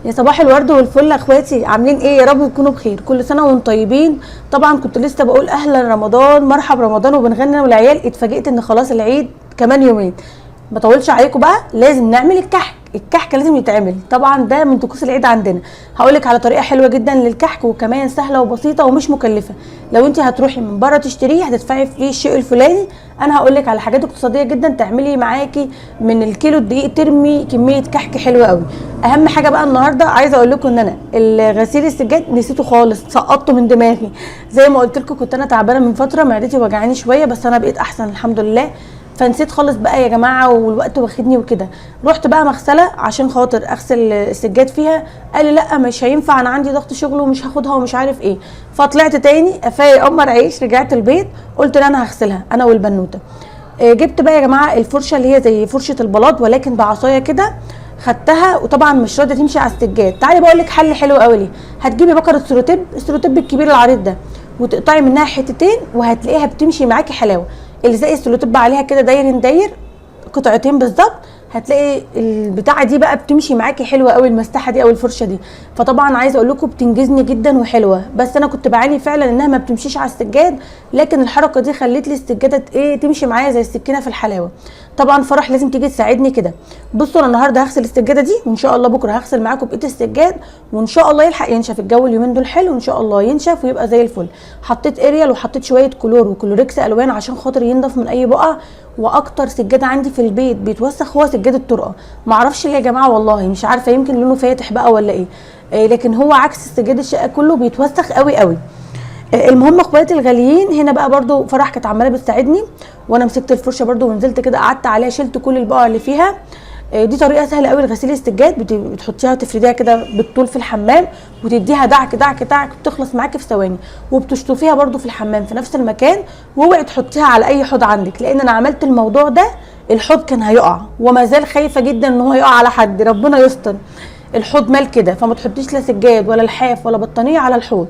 يا صباح الورد والفل اخواتي، عاملين ايه؟ يا رب تكونوا بخير، كل سنه وانتم طيبين. طبعا كنت لسه بقول اهلا رمضان، مرحب رمضان، وبنغني انا والعيال. اتفاجئت ان خلاص العيد كمان يومين. ما طولش عليكم بقى، لازم نعمل الكحك. الكحك لازم يتعمل، طبعا ده من طقوس العيد عندنا. هقولك على طريقه حلوه جدا للكحك، وكمان سهله وبسيطه ومش مكلفه. لو انت هتروحي من بره تشتريه هتدفعي فيه الشيء الفلاني. انا هقولك على حاجات اقتصاديه جدا تعملي معاكي من الكيلو الدقيق ترمي كميه كحك حلوه قوي. اهم حاجه بقى النهارده عايزه اقول لكم ان انا غسيل السجاد نسيته خالص، سقطته من دماغي. زي ما قلت لكم كنت انا تعبانه من فتره، معدتي وجعاني شويه، بس انا بقيت احسن الحمد لله. فنسيت خالص بقى يا جماعه، والوقت واخدني وكده. رحت بقى مغسله عشان خاطر اغسل السجاد فيها. قال لي لا مش هينفع، انا عندي ضغط شغل ومش هاخدها ومش عارف ايه. فطلعت تاني افايق قمر عيش، رجعت البيت قلت لا انا هغسلها انا والبنوته. جبت بقى يا جماعه الفرشه اللي هي زي فرشه البلاط ولكن بعصايه كده. خدتها، وطبعا مش راضيه تمشي على السجاد. تعالي بقول لك حل حلو قوي ليه. هتجيبي بكره سلوتيب، السلوتيب الكبير العريض ده، وتقطعي منها حتتين وهتلاقيها بتمشي معاكي حلاوه. اللي زي السلوتيب عليها كده داير قطعتين بالظبط، هتلاقي البتاعه دي بقى بتمشي معاكي حلوه قوي، المساحه دي او الفرشه دي. فطبعا عايزه اقول لكم بتنجزني جدا وحلوه، بس انا كنت بعاني فعلا انها ما بتمشيش على السجاد. لكن الحركه دي خلت لي السجاده تمشي معايا زي السكينه في الحلاوه. طبعا فرح لازم تيجي تساعدني كده. بصوا انا النهارده هغسل السجاده دي، وان شاء الله بكره هغسل معاكم بقيه السجاد، وان شاء الله يلحق ينشف. الجو اليومين دول حلو، وان شاء الله ينشف ويبقى زي الفل. حطيت اريال وحطيت شويه كلور وكلوريكس الوان عشان خاطر ينضف من اي بقع. واكتر سجاده عندي في البيت بيتوسخ هو سجاد الطرقه. معرفش ليه يا جماعه والله، مش عارفه، يمكن لونه فاتح بقى ولا ايه. لكن هو عكس سجاد الشقه كله بيتوسخ قوي قوي. المهم اخواتي الغاليين، هنا بقى برضو فرح كانت عماله بتساعدني، وانا مسكت الفرشه برضو ونزلت كده قعدت عليها، شلت كل البقع اللي فيها. دي طريقه سهله قوي لغسيل السجاد. بتحطيها تفرديها كده بالطول في الحمام، وتديها دعك دعك دعك، بتخلص معاكي في ثواني. وبتشطفيها برضو في الحمام في نفس المكان. واوعي تحطيها على اي حوض عندك، لان انا عملت الموضوع ده الحوض كان هيقع، وما زال خايفه جدا ان هو يقع على حد، ربنا يستر. الحوض مال كده، فما تحطيش لا سجاد ولا لحاف ولا بطانيه على الحوض.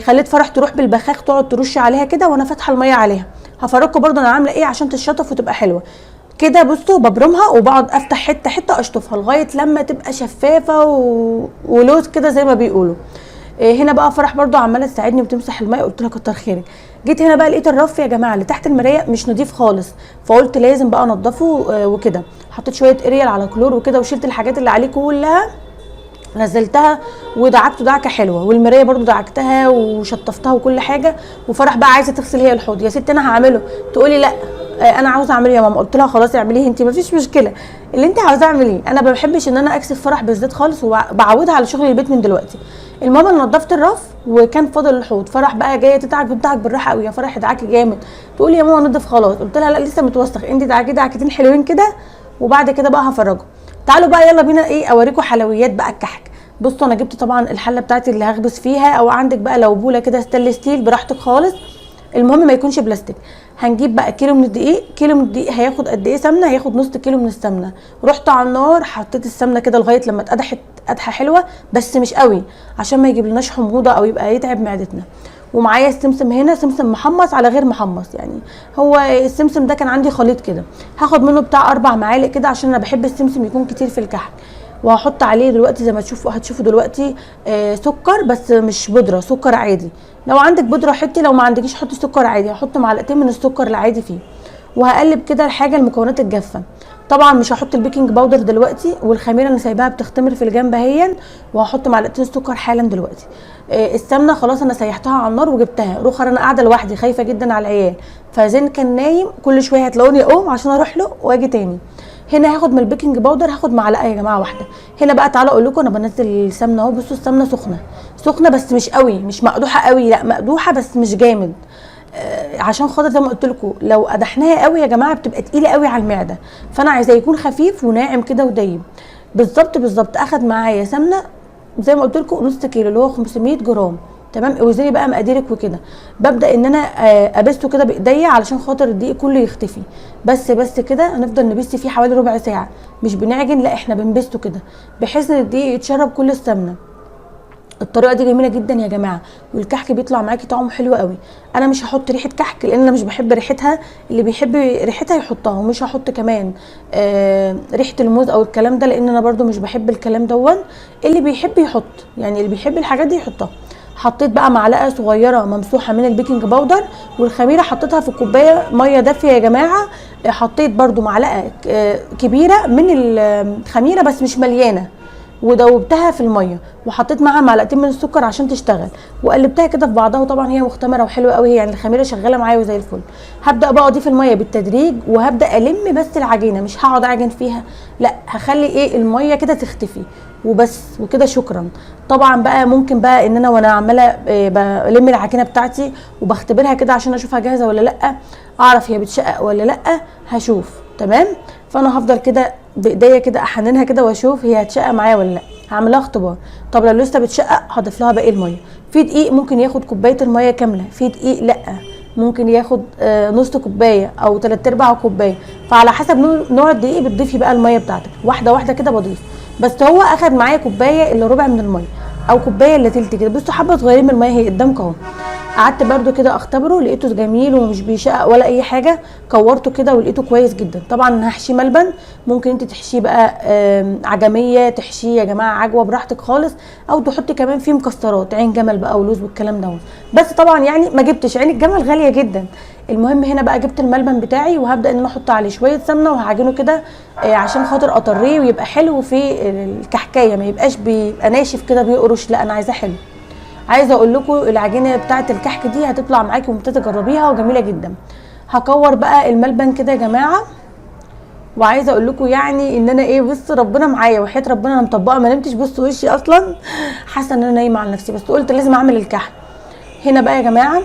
خليت فرح تروح بالبخاخ تقعد ترش عليها كده، وانا فاتحه الميه عليها. هفرجكم برضو انا عامله ايه عشان تتشطف وتبقى حلوه كده. بصوا ببرمها وبقعد افتح حته حته اشطفها لغايه لما تبقى شفافه ولوز كده زي ما بيقولوا. هنا بقى فرح برضو عماله تساعدني وتمسح الميه، قلت لها كتر خيرك. جيت هنا بقى لقيت الرف يا جماعه اللي تحت المرايه مش نضيف خالص، فقلت لازم بقى انضفه وكده. حطيت شويه اريال على كلور وكده، وشلت الحاجات اللي عليه كلها، نزلتها ودعكته دعكه حلوه. والمرايه برضو دعكتها وشطفتها وكل حاجه. وفرح بقى عايزه تغسل هي الحوض. يا ستي انا هعمله. تقولي لا انا عاوزه اعمله يا ماما. قلت لها خلاص اعمليه انت، مفيش مشكله اللي انت عاوزاه اعمليه. انا ما بحبش ان انا اكسف فرح بالذات خالص، وبعودها على شغل البيت من دلوقتي. المهم انا نضفت الرف وكان فاضل الحوض. فرح بقى جايه تدعك، بتدعك بالراحه قوي. يا فرح ادعكي جامد. تقولي يا ماما نضف خلاص. قلت لها لا لسه متوسخ، انت دعكي دعكتين حلوين كده، وبعد كده بقى هفرجه. تعالوا بقى يلا بينا اوريكم حلويات بقى الكحك. بصوا انا جبت طبعا الحله بتاعتي اللي هخبز فيها، او عندك بقى لو بوله كده ستانلس ستيل براحتك خالص، المهم ما يكونش بلاستيك. هنجيب بقى كيلو من الدقيق. كيلو من الدقيق هياخد قد ايه سمنه؟ هياخد نص كيلو من السمنه. رحت على النار حطيت السمنه كده لغايه لما اتقدحت قدحه حلوه، بس مش قوي عشان ما يجيبلناش حموضه او يبقى يتعب معدتنا. ومعايا السمسم هنا، سمسم محمص على غير محمص يعني. هو السمسم ده كان عندي خليط كده، هاخد منه بتاع 4 معالق كده عشان انا بحب السمسم يكون كتير في الكحك. وهحط عليه دلوقتي زي ما هتشوفوا دلوقتي سكر، بس مش بودره، سكر عادي. لو عندك بودره حطي، لو ما عندكيش حطي سكر عادي. هحط معلقتين من السكر العادي فيه، وهقلب كده الحاجه المكونات الجافه. طبعا مش هحط البيكنج باودر دلوقتي، والخميره اللي سايباها بتختمر في الجنب اهي. وهحط معلقتين سكر حالا دلوقتي. السمنه خلاص انا سيحتها على النار وجبتها. رخر انا قاعده لوحدي خايفه جدا على العيال، فزين كان نايم، كل شويه هتلاقوني اقوم عشان اروح له واجي تاني. هنا هاخد من البيكنج باودر، هاخد معلقه يا جماعه واحده. هنا بقى تعالوا اقول لكم انا بنزل السمنه اهو. بصوا السمنه سخنه سخنه، بس مش قوي، مش مقدوحه قوي، لا مقدوحه بس مش جامد. عشان خاطر زي ما قلت لكم لو قدحناها قوي يا جماعه بتبقى تقيله قوي على المعده، فانا عايزاه يكون خفيف وناعم كده ودايب. بالظبط بالظبط اخد معايا سمنه زي ما قلت لكم نص كيلو اللي هو 500 جرام. تمام. اوزني بقى مقاديرك وكده. ببدا ان انا ابسته كده بايديا علشان خاطر الدقيق كله يختفي. بس كده هنفضل نبس فيه حوالي ربع ساعه، مش بنعجن، لا احنا بنبسته كده بحيث ان الدقيق يتشرب كل السمنه. الطريقه دي جميله جدا يا جماعه، والكحك بيطلع معاكي طعمه حلو قوي. انا مش هحط ريحه كحك لان انا مش بحب ريحتها، اللي بيحب ريحتها يحطها، ومش هحط كمان ريحه الموز او الكلام ده لان انا برده مش بحب الكلام دون. اللي بيحب يحط، يعني اللي بيحب الحاجات دي يحطها. حطيت بقى معلقه صغيره ممسوحه من البيكنج باودر، والخميره حطيتها في كوبايه ميه دافيه يا جماعه. حطيت برده معلقه كبيره من الخميره بس مش مليانه، ودوبتها في الميه، وحطيت معاها معلقتين من السكر عشان تشتغل، وقلبتها كده في بعضها. وطبعا هي مختمره وحلوه قوي، يعني الخميره شغاله معايا وزي الفل. هبدا بقى اضيف الميه بالتدريج، وهبدا الم بس العجينه، مش هقعد اعجن فيها، لا هخلي الميه كده تختفي وبس، وكده شكرا. طبعا بقى ممكن بقى ان انا وانا عماله بلم العجينه بتاعتي وبختبرها كده عشان اشوفها جاهزه ولا لا، اعرف هي بتشقق ولا لا، هشوف تمام. فانا هفضل كده بايديا كده احننها كده واشوف هي هتشقق معايا ولا لا، هعملها اختبار. طب لو لسه بتشقق هضيف لها باقي الميه. في دقيق ممكن ياخد كوبايه الميه كامله، في دقيق لا ممكن ياخد نص كوبايه او 3/4 كوبايه، فعلى حسب نوع الدقيق بتضيفي بقى الميه بتاعتك. واحده واحده كده بضيف. بس هو اخد معايا كوبايه الا ربع من الميه او كوبايه الا تلت كده، بصوا حبه صغيرين من الميه هي قدامكم اهو. قعدت برده كده اختبره، لقيته جميل ومش بيشقق ولا اي حاجه. كورته كده ولقيته كويس جدا. طبعا هحشيه ملبن، ممكن انت تحشيه بقى عجميه، تحشيه يا جماعه عجوه براحتك خالص، او تحطي كمان فيه مكسرات، عين جمل بقى ولوز والكلام ده. بس طبعا يعني ما جبتش عين الجمل، غاليه جدا. المهم هنا بقى جبت الملبن بتاعي، وهبدا ان انا احط عليه شويه سمنه وهعجنه كده عشان خاطر اطريه ويبقى حلو في الكحكايه، ما يبقاش بيبقى ناشف كده بيقرش، لا انا عايزاه حلو. عايزه اقول لكم العجينه بتاعه الكحك دي هتطلع معاكي وممتازه، تجربيها وجميله جدا. هكور بقى الملبن كده يا جماعه، وعايزه اقول لكم يعني ان انا بصوا ربنا معايا وحياه ربنا انا مطبقه، ما نمتش، بصوا وشي اصلا حاسه ان انا نايمه على نفسي، بس قلت لازم اعمل الكحك. هنا بقى يا جماعه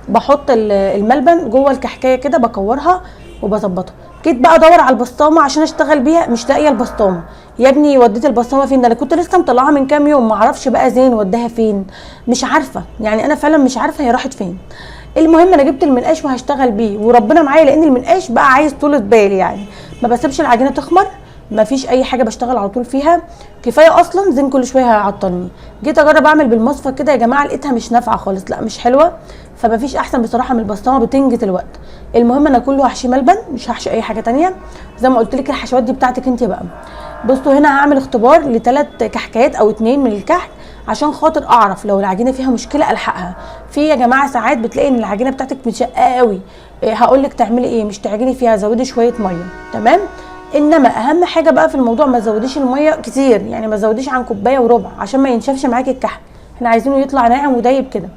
بحط الملبن جوه الكحكايه كده، بكورها وبظبطها. جيت بقى ادور على البسطامه عشان اشتغل بيها، مش لاقيه البسطامه. يا ابني وديت البسطامه فين؟ ده انا كنت لسه مطلعاها من كام يوم، ما اعرفش بقى زين وداها فين، مش عارفه، يعني انا فعلا مش عارفه هي راحت فين. المهم انا جبت المنقاش وهشتغل بيه، وربنا معايا لان المنقاش بقى عايز طولة بال، يعني ما بسيبش العجينه تخمر، ما فيش اي حاجه، بشتغل على طول فيها. كفايه اصلا زين كل شويه هيعطلني. جيت اجرب اعمل بالمصفى كده يا جماعه، لقيتها مش نافعه خالص، لا مش حلوه. فما فيش احسن بصراحه من البسطامه، بتنجز الوقت. المهم انا كله هحشي ملبن، مش هحشي اي حاجه تانية. زي ما قلت لك الحشوات دي بتاعتك انت بقى. بصوا هنا هعمل اختبار ل3 كحكايات او 2 من الكحك، عشان خاطر اعرف لو العجينه فيها مشكله الحقها. في يا جماعه ساعات بتلاقي ان العجينه بتاعتك متشققه قوي، هقول لك تعملي ايه، مش تعجني فيها، زودي شويه ميه تمام. انما اهم حاجه بقى في الموضوع ما تزوديش الميه كتير، يعني ما تزوديش عن كوبايه وربع عشان ما ينشفش معاكي الكحك، احنا عايزينه يطلع ناعم ودايب كده.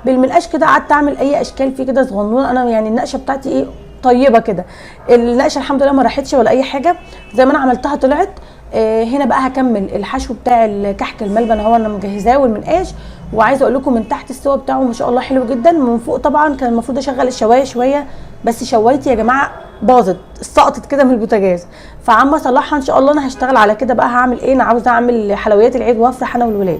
بالمنقاش كده قعدت اعمل اي اشكال فيه كده صغنونه، انا يعني النقشه بتاعتي طيبه كده، النقشه الحمد لله ما راحتش ولا اي حاجه، زي ما انا عملتها طلعت. هنا بقى هكمل الحشو بتاع الكحك الملبن اهو انا مجهزاه والمنقاش. وعايزه اقول لكم من تحت السوا بتاعه ما شاء الله حلو جدا، من فوق طبعا كان المفروض اشغل الشوايه شويه، بس شوايتي يا جماعه باظت، سقطت كده من البوتاجاز، فعم اصلحها ان شاء الله. انا هشتغل على كده بقى، هعمل انا عاوزه اعمل حلويات العيد وافرح انا والولاد.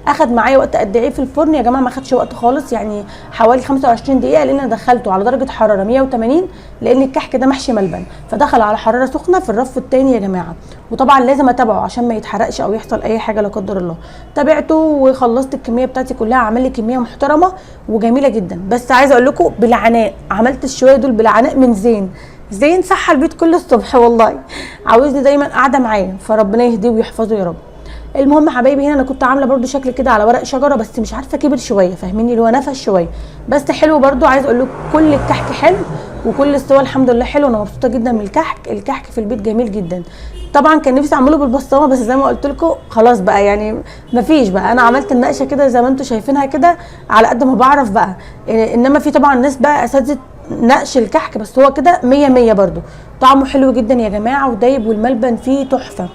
اخد معايا وقت قد ايه في الفرن يا جماعه؟ ما خدش وقت خالص، يعني حوالي 25 دقيقه، لان انا دخلته على درجه حراره 180، لان الكحك ده محشي ملبن، فدخل على حراره سخنه في الرف الثاني يا جماعه. وطبعا لازم اتابعه عشان ما يتحرقش او يحصل اي حاجه لا قدر الله. تابعته وخلصت الكميه بتاعتي كلها، عمل لي كميه محترمه وجميله جدا. بس عايزه اقول لكم بالعناء، عملت الشويه دول بالعناء من زين صح البيت كل الصبح، والله عاوزني دايما قاعده معاه، فربنا يهديه ويحفظه يا رب. المهم حبايبي هنا انا كنت عامله برده شكل كده على ورق شجره، بس مش عارفه كبر شويه، فاهميني اللي هو نفش شويه، بس حلو برده. عايز اقول لكم كل الكحك حلو وكل السوا الحمد لله حلو، انا مبسوطه جدا من الكحك في البيت جميل جدا. طبعا كان نفسي اعمله بالبسطامه، بس زي ما قلت لكم خلاص بقى، يعني مفيش بقى، انا عملت النقشه كده زي ما انتم شايفينها كده على قد ما بعرف بقى. انما في طبعا ناس بقى اساتذه نقش الكحك، بس هو كده 100 100 برده، طعمه حلو جدا يا جماعه ودايب، والملبن فيه تحفه.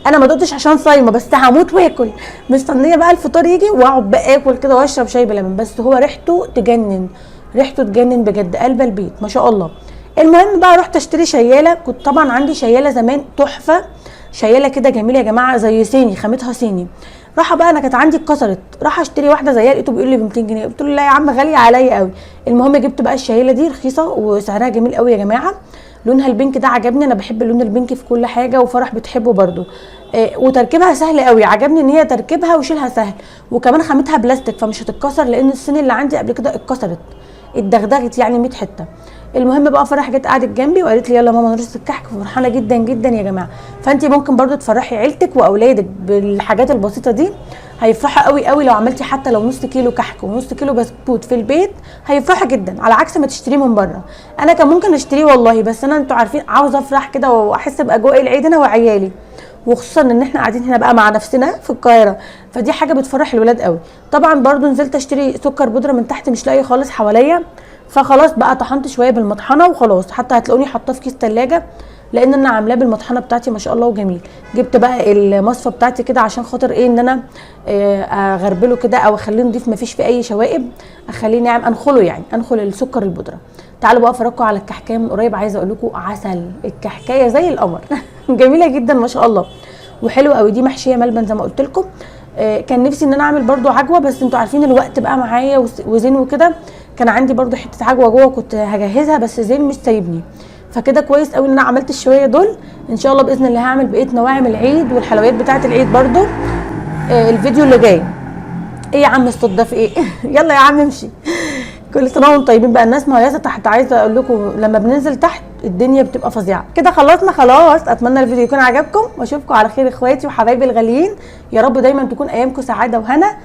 انا ما دقتش عشان صايمه، بس هموت واكل، مستنيه بقى الفطار يجي واقعد بقى اكل كده واشرب شاي بلبن، بس هو ريحته تجنن، ريحته تجنن بجد، قلب البيت ما شاء الله. المهم بقى رحت اشتري شياله، كنت طبعا عندي شياله زمان تحفه، شياله كده جميله يا جماعه زي صيني، خامتها صيني. راح بقى انا كانت عندي اتكسرت، راح اشتري واحده زيها، لقيته بيقول لي ب 200 جنيه، قلت له لا يا عم غاليه عليا قوي. المهم جبت بقى الشياله دي رخيصه وسعرها جميل قوي يا جماعه. لونها البينك ده عجبني، انا بحب اللون البينك في كل حاجه، وفرح بتحبه برده. وتركيبها سهل قوي، عجبني ان هي تركيبها وشيلها سهل، وكمان خامتها بلاستيك فمش هتتكسر، لان الصين اللي عندي قبل كده اتكسرت، اتدغدغت يعني 100 حته. المهم بقى فرح جت قعدت جنبي وقالت لي يلا ماما نرص الكحك، فرحانه جدا جدا يا جماعه. فانت ممكن برضو تفرحي عيلتك واولادك بالحاجات البسيطه دي، هيفرحوا قوي قوي. لو عملتي حتى لو نص كيلو كحك ونص كيلو بسكوت في البيت هيفرحوا جدا، على عكس ما تشتريه من بره. انا كان ممكن اشتريه والله، بس انا انتوا عارفين عاوزه افرح كده واحس باجواء العيد انا وعيالي، وخصوصا ان احنا قاعدين هنا بقى مع نفسنا في القاهره، فدي حاجه بتفرح الولاد قوي. طبعا برضو نزلت اشتري سكر بودره من تحت، مش لاقي خالص حواليا، فخلاص بقى طحنت شويه بالمطحنه وخلاص، حتى هتلاقوني حاطاه في كيس ثلاجه لان انا عاملاه بالمطحنه بتاعتي ما شاء الله وجميل. جبت بقى المصفى بتاعتي كده عشان خاطر ايه، ان انا اغربله كده او اخليه نضيف ما فيش فيه اي شوائب، اخليه ناعم، انخله يعني، انخل السكر البودره. تعالوا بقى افرجكم على الكحكايه من قريب، عايزه اقول لكم عسل، الكحكايه زي القمر جميله جدا ما شاء الله وحلوه قوي. دي محشيه ملبن زي ما قلت لكم. كان نفسي ان انا اعمل برده عجوه، بس انتوا عارفين الوقت بقى معايا وزين وكده، كان عندي برده حته عجوه جوه كنت هجهزها، بس زين مش سايبني، فكده كويس قوي ان انا عملت الشويه دول. ان شاء الله باذن الله هعمل بقيه نواعم العيد والحلويات بتاعه العيد برده الفيديو اللي جاي. ايه يا عم الصوت ده في ايه يلا يا عم امشي. كل سنه وانتم طيبين بقى. الناس مهيصه تحت، عايزه اقول لكم لما بننزل تحت الدنيا بتبقى فظيعه. كده خلصنا خلاص، اتمنى الفيديو يكون عجبكم، واشوفكم على خير اخواتي وحبايبي الغاليين. يا رب دايما تكون ايامكم سعاده وهنا.